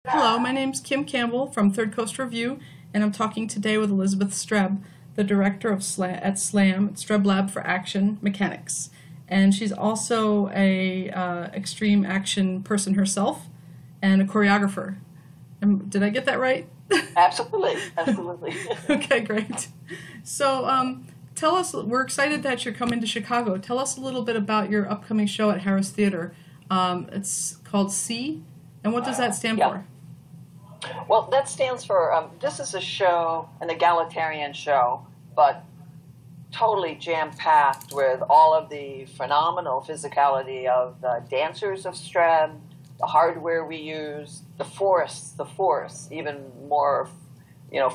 Hello, my name's Kim Campbell from Third Coast Review, and I'm talking today with Elizabeth Streb, the director of at SLAM, Streb Lab for Action Mechanics. And she's also a extreme action person herself and a choreographer. Did I get that right? Absolutely, absolutely. Okay, great. So tell us, we're excited that you're coming to Chicago. Tell us a little bit about your upcoming show at Harris Theater. It's called C, and what does that stand for? Well, that stands for, this is a show, an egalitarian show, but totally jam-packed with all of the phenomenal physicality of the dancers of Streb, the hardware we use, the force, even more,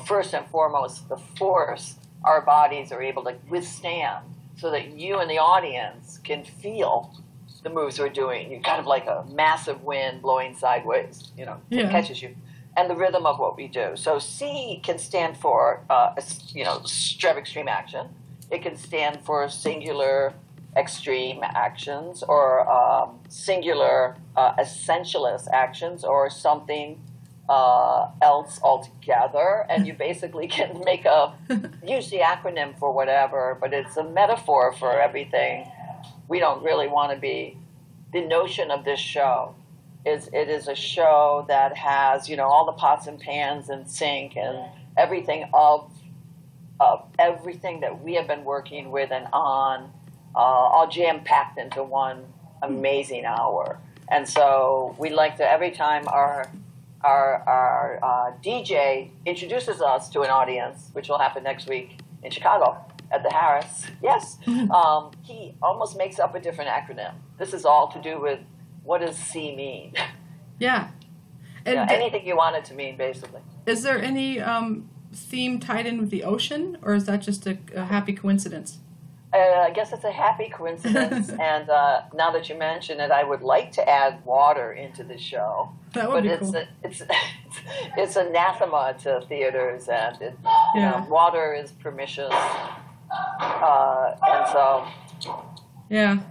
first and foremost, the force our bodies are able to withstand so that you and the audience can feel the moves we're doing. You're kind of like a massive wind blowing sideways, it catches you. And the rhythm of what we do. So C can stand for, Streb Extreme Action. It can stand for singular extreme actions or singular essentialist actions or something else altogether. And you basically can use the acronym for whatever, but it's a metaphor for everything. We don't really want to be. The notion of this show is it is a show that has, all the pots and pans and sink and everything of everything that we have been working with and on, all jam-packed into one amazing hour. And so we like to, every time our DJ introduces us to an audience, which will happen next week in Chicago at the Harris, yes, he almost makes up a different acronym. This is all to do with what does C mean? Yeah. And anything you want it to mean, basically. Is there any theme tied in with the ocean, or is that just a happy coincidence? I guess it's a happy coincidence, and now that you mention it, I would like to add water into the show. That would be cool. It's anathema to theaters, and water is pernicious, and so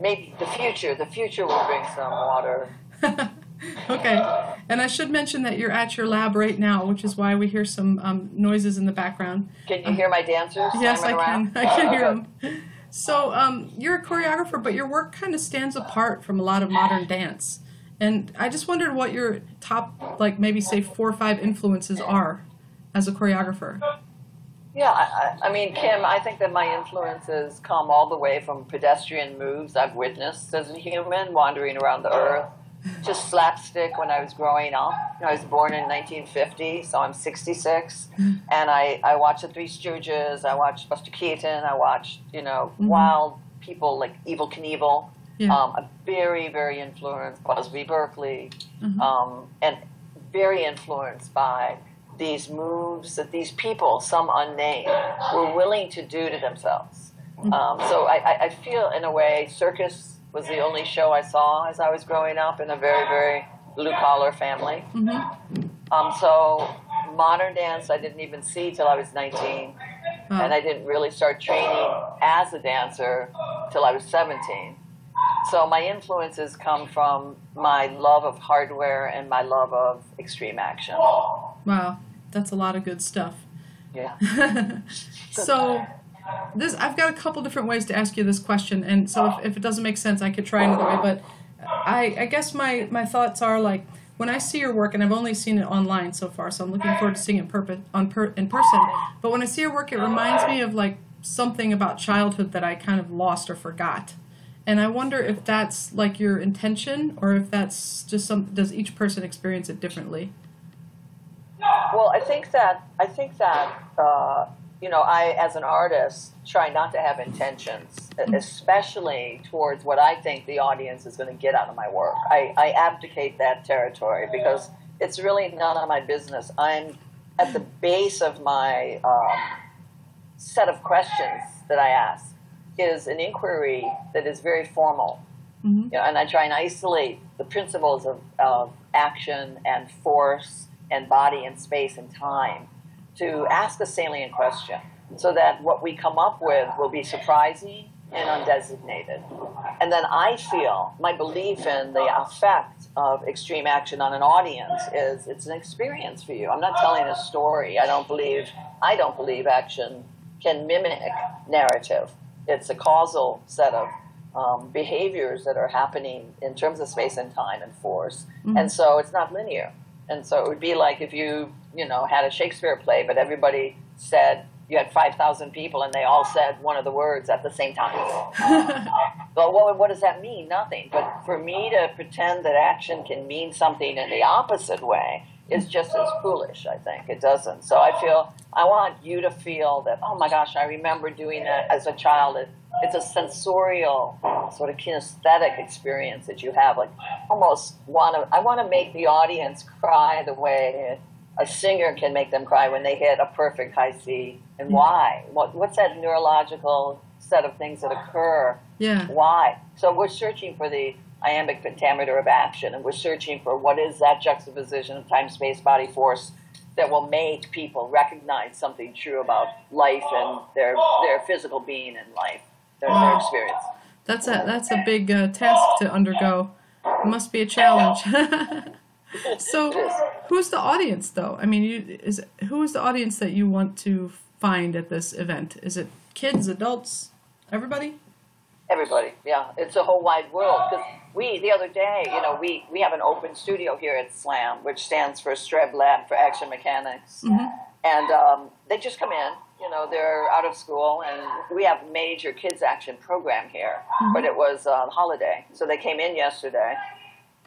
maybe the future will bring some water. Okay, and I should mention that you're at your lab right now, which is why we hear some noises in the background. Can you hear my dancers? Yes, I can. I can hear them. So you're a choreographer, but your work kind of stands apart from a lot of modern dance. And I just wondered what your top, maybe say 4 or 5 influences are as a choreographer. Yeah, I mean, Kim, I think that my influences come all the way from pedestrian moves I've witnessed as a human wandering around the earth, just slapstick when I was growing up. I was born in 1950, so I'm 66, and I watched The Three Stooges, I watched Buster Keaton, I watched, wild people like Evel Knievel. I'm very, very influenced by Busby Berkeley, and very influenced by these moves that these people, some unnamed, were willing to do to themselves. So I feel, in a way, circus was the only show I saw as I was growing up in a very, very blue-collar family. So modern dance I didn't even see till I was 19, and I didn't really start training as a dancer till I was 17. So my influences come from my love of hardware and my love of extreme action. Wow. That's a lot of good stuff. Yeah. So I've got a couple different ways to ask you this question, and so if it doesn't make sense, I could try another way. But I guess my thoughts are when I see your work, and I've only seen it online so far, so I'm looking forward to seeing it in person. But when I see your work, it reminds me of something about childhood that I kind of lost or forgot. And I wonder if that's your intention, or if that's just does each person experience it differently? Well, I think that I, as an artist, try not to have intentions, especially towards what I think the audience is going to get out of my work. I abdicate that territory because it's really none of my business. I'm at the base of my set of questions that I ask is an inquiry that is very formal. And I try and isolate the principles of action and force and body and space and time to ask a salient question so that what we come up with will be surprising and undesignated. And then I feel my belief in the effect of extreme action on an audience is it's an experience for you. I'm not telling a story. I don't believe action can mimic narrative. It's a causal set of behaviors that are happening in terms of space and time and force. Mm-hmm. And so it's not linear. And so it would be like if you had a Shakespeare play, but everybody said, you had 5,000 people and they all said one of the words at the same time. Well, what does that mean? Nothing. But for me to pretend that action can mean something in the opposite way is just as foolish, I think. It doesn't. So I want you to feel that, oh my gosh, I remember doing that as a child. It's a sensorial, sort of kinesthetic experience that you have. Like I want to make the audience cry the way a singer can make them cry when they hit a perfect high C. And why? What's that neurological set of things that occur? Yeah. Why? So we're searching for the iambic pentameter of action, and we're searching for what is that juxtaposition of time, space, body, force that will make people recognize something true about life and their physical being in life, their experience. That's a big task to undergo. It must be a challenge. So, who's the audience, though? I mean, who is the audience that you want to find at this event? Is it kids, adults, everybody? Everybody, yeah. It's a whole wide world. Because the other day, we have an open studio here at SLAM, which stands for Streb Lab for Action Mechanics. Mm-hmm. And they just come in. They're out of school, and we have a major kids action program here. Mm-hmm. But it was a holiday, so they came in yesterday.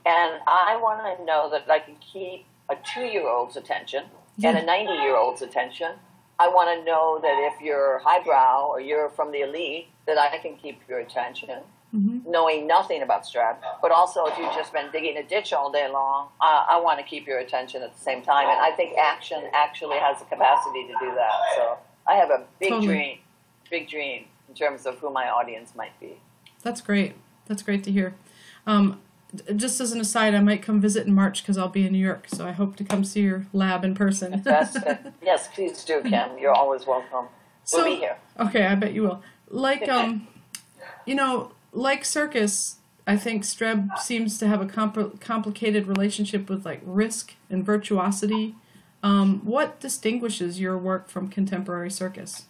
And I want to know that I can keep a 2-year-old's attention and a 90-year-old's attention. I want to know that if you're highbrow or you're from the elite, that I can keep your attention, knowing nothing about Streb. But also, if you've just been digging a ditch all day long, I want to keep your attention at the same time. And I think action actually has the capacity to do that. So I have a big dream in terms of who my audience might be. That's great. That's great to hear. Just as an aside, I might come visit in March because I'll be in New York, so I hope to come see your lab in person. Fantastic. Yes, please do, Kim. You're always welcome. We'll be here. Okay, I bet you will. Like, like circus, I think Streb seems to have a complicated relationship with like risk and virtuosity. What distinguishes your work from contemporary circus?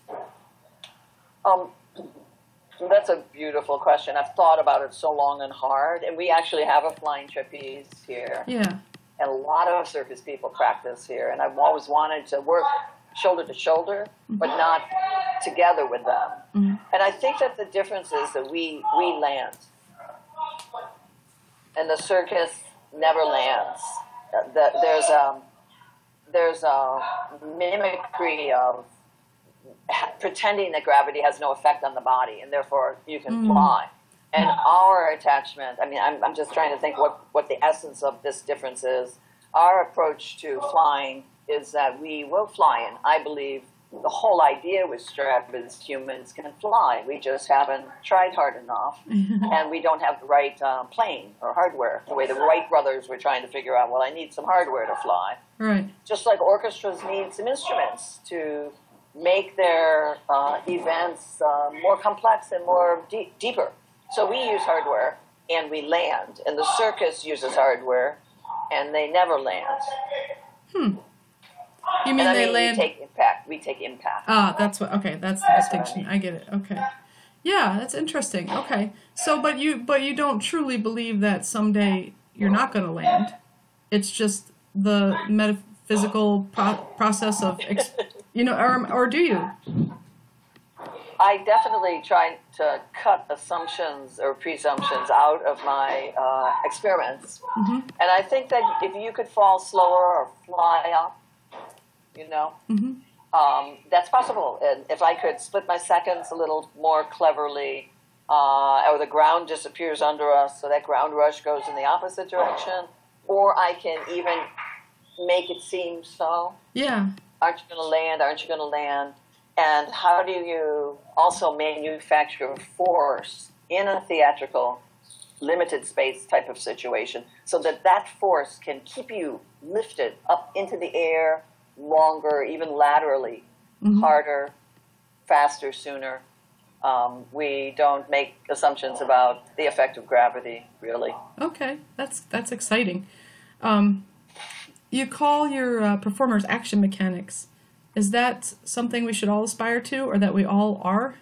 That's a beautiful question. I've thought about it so long and hard, and we actually have a flying trapeze here. Yeah. And a lot of circus people practice here, and I've always wanted to work shoulder to shoulder, but not together with them. Mm-hmm. And I think that the difference is that we land, and the circus never lands. There's a mimicry of pretending that gravity has no effect on the body, and therefore you can fly. And our attachment, I mean, I'm just trying to think what the essence of this difference is. Our approach to flying is that we will fly, and I believe the whole idea with Streb is humans can fly. We just haven't tried hard enough, and we don't have the right plane or hardware. The way the Wright brothers were trying to figure out, well, I need some hardware to fly. Right. Just like orchestras need some instruments to make their events more complex and more deeper. So we use hardware, and we land. And the circus uses hardware, and they never land. You mean they land? We take impact. Ah, that's what. Okay, that's the distinction. I get it. Okay. Yeah, that's interesting. Okay. So, but you don't truly believe that someday you're not going to land. It's just the metaphysical process of, or do you? I definitely try to cut assumptions or presumptions out of my experiments. Mm-hmm. And I think that if you could fall slower or fly up, that's possible. And if I could split my seconds a little more cleverly, or the ground disappears under us, so that ground rush goes in the opposite direction, or I can even make it seem so. Yeah. Aren't you going to land? Aren't you going to land? And how do you also manufacture force in a theatrical, limited space type of situation so that that force can keep you lifted up into the air longer, even laterally, harder, faster, sooner? We don't make assumptions about the effect of gravity, really. Okay, that's exciting. You call your performers action mechanics. Is that something we should all aspire to, or that we all are?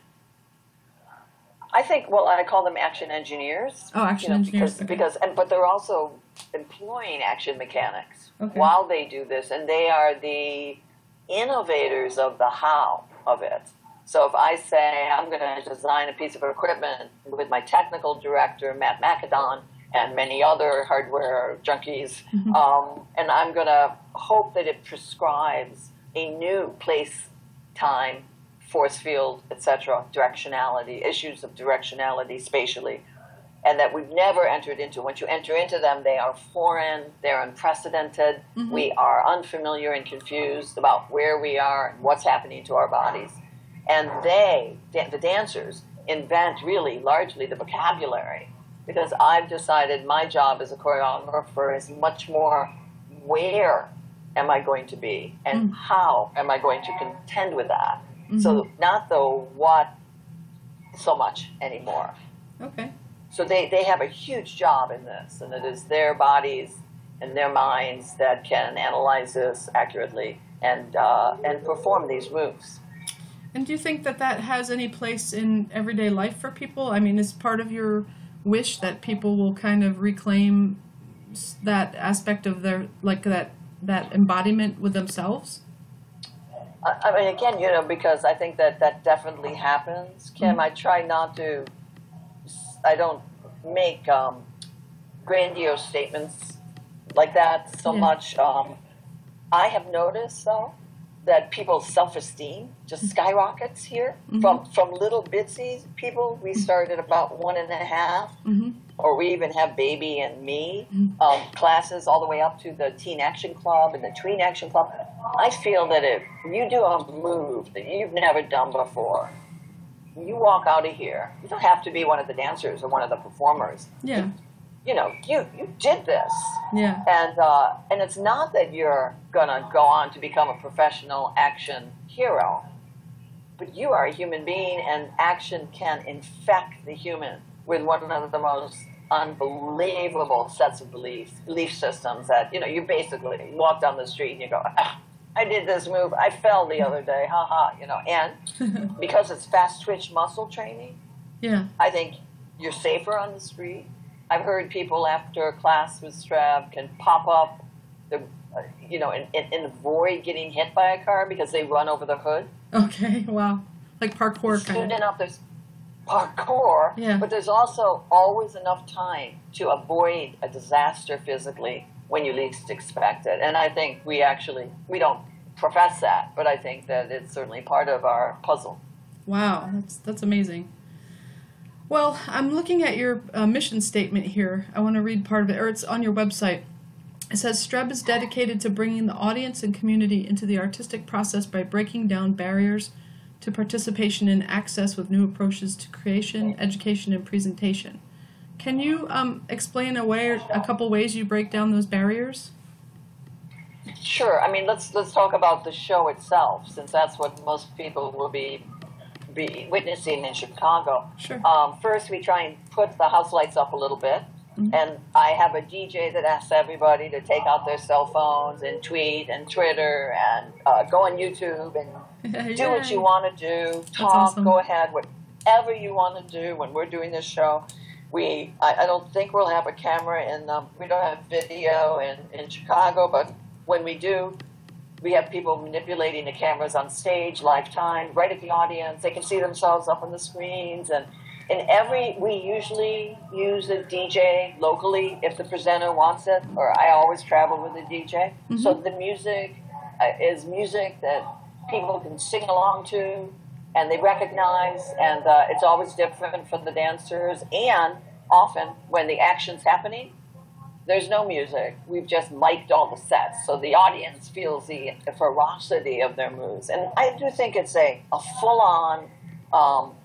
I think, well, I call them action engineers. Oh, action engineers. But they're also employing action mechanics Okay. while they do this, and they are the innovators of the how of it. So if I say I'm going to design a piece of equipment with my technical director, Matt McAdon, and many other hardware junkies, and I'm going to hope that it prescribes a new place, time, force field, etc., directionality, issues of directionality spatially, and that we've never entered into. Once you enter into them, they are foreign, they're unprecedented, we are unfamiliar and confused about where we are and what's happening to our bodies. And they, the dancers, invent really largely the vocabulary, because I've decided my job as a choreographer is much more where am I going to be and how am I going to contend with that. So not the what so much anymore. Okay. So they have a huge job in this, and it is their bodies and their minds that can analyze this accurately and perform these moves. And do you think that that has any place in everyday life for people? I mean, is part of your wish that people will kind of reclaim that aspect of their, like that embodiment with themselves? I mean, again, you know, because I think that definitely happens, Kim. I try not to, I don't make grandiose statements like that so much. I have noticed, though, that people's self-esteem just skyrockets here from little bitsy people. We start at about 1.5, or we even have Baby and Me classes all the way up to the Teen Action Club and the Tween Action Club. I feel that if you do a move that you've never done before, you walk out of here. You don't have to be one of the dancers or one of the performers. Yeah. You know, you did this. Yeah. And it's not that you're going to go on to become a professional action hero, but you are a human being, and action can infect the human with one of the most unbelievable sets of belief systems that, you know, you basically walk down the street and you go, I did this move, I fell the other day, you know, and because it's fast twitch muscle training, I think you're safer on the street. I've heard people after a class with Streb can pop up, you know, in the void getting hit by a car because they run over the hood. Okay, wow. Like parkour kind of. Up, there's parkour, but there's also always enough time to avoid a disaster physically when you least expect it. And I think we don't profess that, but I think that it's certainly part of our puzzle. Wow, that's amazing. Well, I'm looking at your mission statement here. I want to read part of it, or it's on your website. It says, Streb is dedicated to bringing the audience and community into the artistic process by breaking down barriers to participation and access with new approaches to creation, education, and presentation. Can you explain a couple ways you break down those barriers? Sure. I mean, let's talk about the show itself, since that's what most people will be witnessing in Chicago. Sure. First, we try and put the house lights up a little bit, and I have a DJ that asks everybody to take out their cell phones and tweet and Twitter and go on YouTube and do what you want to do, talk, awesome. Go ahead, whatever you want to do when we're doing this show. I don't think we'll have a camera, and we don't have video in Chicago, but when we do, we have people manipulating the cameras on stage, live time, right at the audience. They can see themselves up on the screens. And we usually use a DJ locally if the presenter wants it, or I always travel with a DJ. So the music is music that people can sing along to and they recognize, and it's always different for the dancers. And often when the action's happening, there's no music. We've just mic'd all the sets, so the audience feels the ferocity of their moves. And I do think it's a full-on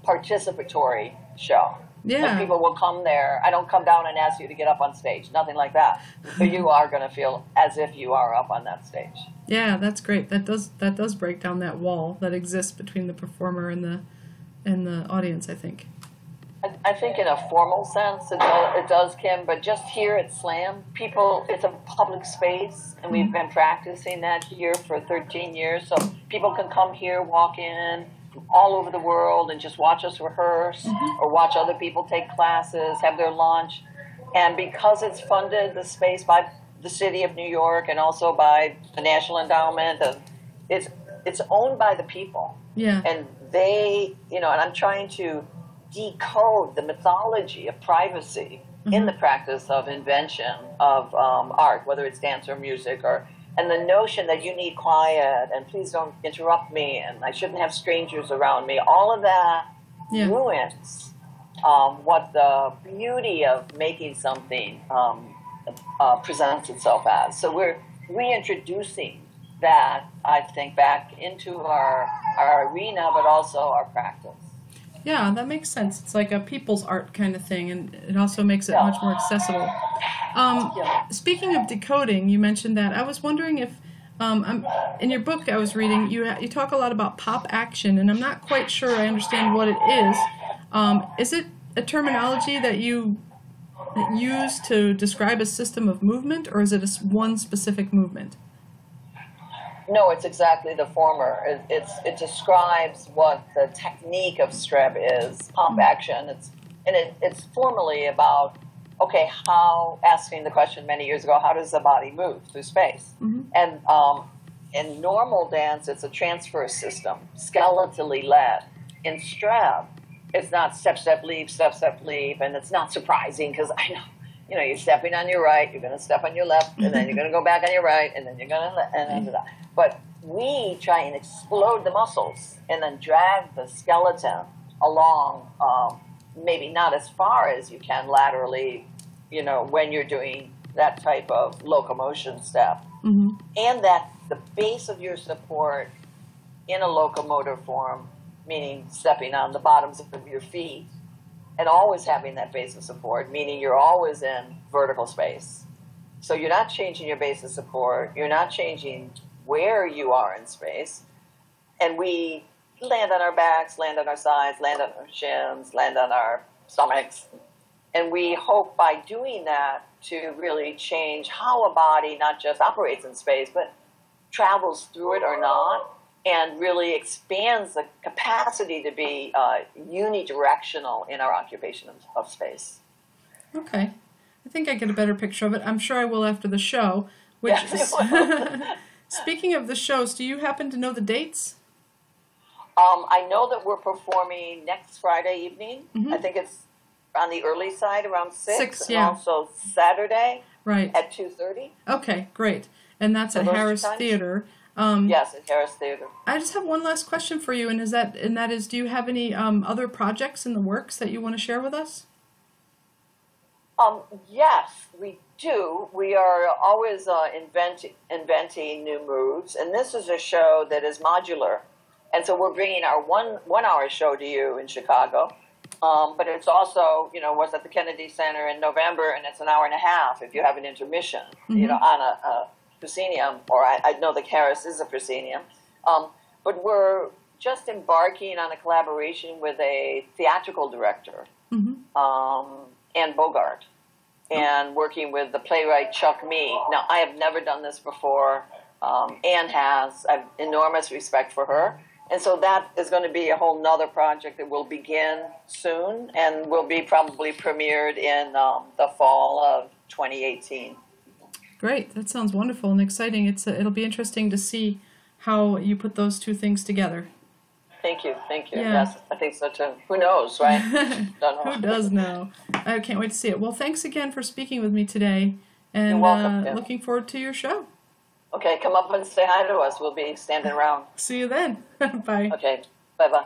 participatory show. Yeah. So people will come there. I don't come down and ask you to get up on stage. Nothing like that. But you are going to feel as if you are up on that stage. Yeah, that's great. That does break down that wall that exists between the performer and in the audience, I think. I think in a formal sense it does, Kim, but just here at SLAM, it's a public space, and we've been practicing that here for 13 years, so people can come here, walk in from all over the world and just watch us rehearse or watch other people take classes, have their lunch. And because it's funded, the space, by the city of New York and also by the National Endowment, it's owned by the people. Yeah. And they, and I'm trying to decode the mythology of privacy in the practice of invention of art, whether it's dance or music, and the notion that you need quiet and please don't interrupt me and I shouldn't have strangers around me. All of that ruins what the beauty of making something presents itself as. So we're reintroducing that, I think, back into our arena, but also our practice. Yeah, that makes sense. It's like a people's art kind of thing, and it also makes it much more accessible. Speaking of decoding, you mentioned that. I was wondering if, in your book I was reading, you talk a lot about pop action, and I'm not quite sure I understand what it is. Is it a terminology that you use to describe a system of movement, or is it one specific movement? No, it's exactly the former. It describes what the technique of Streb is, pop action. It's formally about, asking the question many years ago, how does the body move through space? And in normal dance, it's a transfer system, skeletally led. In Streb, it's not step, step, leap, and it's not surprising because I know. You're stepping on your right, you're going to step on your left, and then you're going to go back on your right, and then you're going to... But we try and explode the muscles and then drag the skeleton along, maybe not as far as you can laterally, when you're doing that type of locomotion step. And that the base of your support in a locomotor form, meaning stepping on the bottoms of your feet, and always having that base of support, meaning you're always in vertical space. So you're not changing your base of support. You're not changing where you are in space. And we land on our backs, land on our sides, land on our shins, land on our stomachs. And we hope by doing that to really change how a body not just operates in space, but travels through it or not, and really expands the capacity to be unidirectional in our occupation of space. Okay. I think I get a better picture of it. I'm sure I will after the show. Speaking of the shows, do you happen to know the dates? I know that we're performing next Friday evening. I think it's on the early side, around 6. And also Saturday at 2:30. Okay, great. And that's at Harris Theater. Yes, at Harris Theater. I just have one last question for you, and that is, do you have any other projects in the works that you want to share with us? Yes, we do. We are always inventing new moves, and this is a show that is modular, and so we're bringing our one-hour show to you in Chicago. But it's also, was at the Kennedy Center in November, and it's an hour and a half if you have an intermission, on a proscenium, or I know that Harris is a proscenium, but we're just embarking on a collaboration with a theatrical director, Anne Bogart, and working with the playwright Chuck Mee. Now, I have never done this before. Anne has. I have enormous respect for her. And so that is going to be a whole nother project that will begin soon and will be probably premiered in the fall of 2018. Great. That sounds wonderful and exciting. It'll be interesting to see how you put those two things together. Thank you. Yeah. Yes, I think so too. Who knows, right? Don't know. Who does know? I can't wait to see it. Well, thanks again for speaking with me today. And you're welcome, looking forward to your show. Okay, come up and say hi to us. We'll be standing around. See you then. Bye. Okay, bye-bye.